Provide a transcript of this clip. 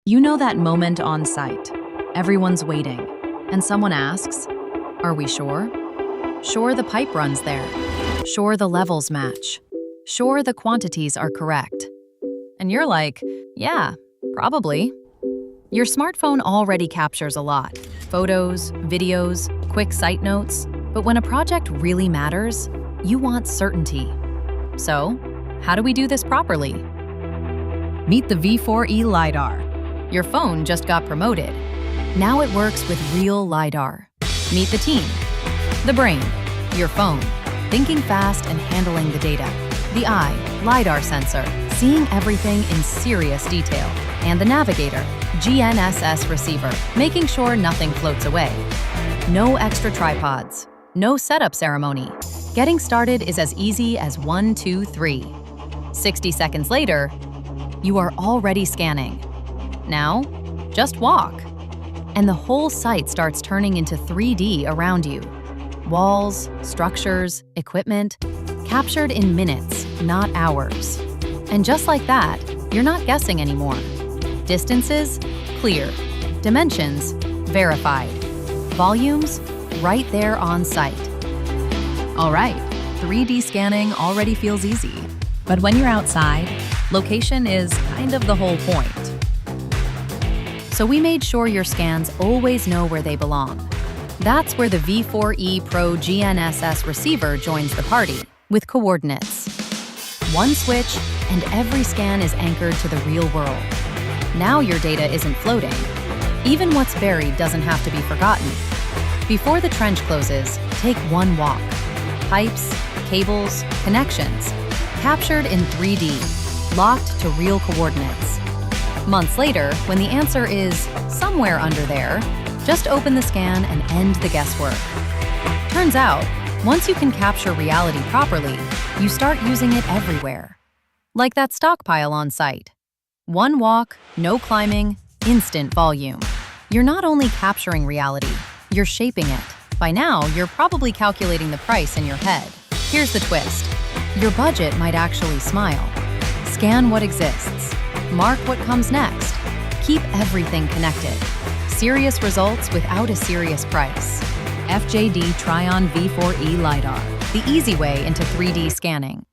You know that moment on site. Everyone's waiting, and someone asks, "Are we sure?" Sure the pipe runs there. Sure the levels match. Sure the quantities are correct. And you're like, "Yeah, probably." Your smartphone already captures a lot. Photos, videos, quick site notes. But when a project really matters, you want certainty. So, how do we do this properly? Meet the V4e LiDAR. Your phone just got promoted. Now it works with real LiDAR. Meet the team. The brain, your phone, thinking fast and handling the data. The eye, LiDAR sensor, seeing everything in serious detail. And the navigator, GNSS receiver, making sure nothing floats away. No extra tripods, no setup ceremony. Getting started is as easy as 1, 2, 3. 60 seconds later, you are already scanning. Now, just walk. And the whole site starts turning into 3D around you. Walls, structures, equipment, captured in minutes, not hours. And just like that, you're not guessing anymore. Distances, clear. Dimensions, verified. Volumes, right there on site. All right, 3D scanning already feels easy. But when you're outside, location is kind of the whole point. So we made sure your scans always know where they belong. That's where the V4e Pro GNSS receiver joins the party, with coordinates. One switch, and every scan is anchored to the real world. Now your data isn't floating. Even what's buried doesn't have to be forgotten. Before the trench closes, take one walk. Pipes, cables, connections, captured in 3D, locked to real coordinates. Months later, when the answer is somewhere under there, just open the scan and end the guesswork. Turns out, once you can capture reality properly, you start using it everywhere. Like that stockpile on site. One walk, no climbing, instant volume. You're not only capturing reality, you're shaping it. By now, you're probably calculating the price in your head. Here's the twist. Your budget might actually smile. Scan what exists. Mark what comes next. Keep everything connected. Serious results without a serious price. FJD Trion V4e LiDAR, the easy way into 3D scanning.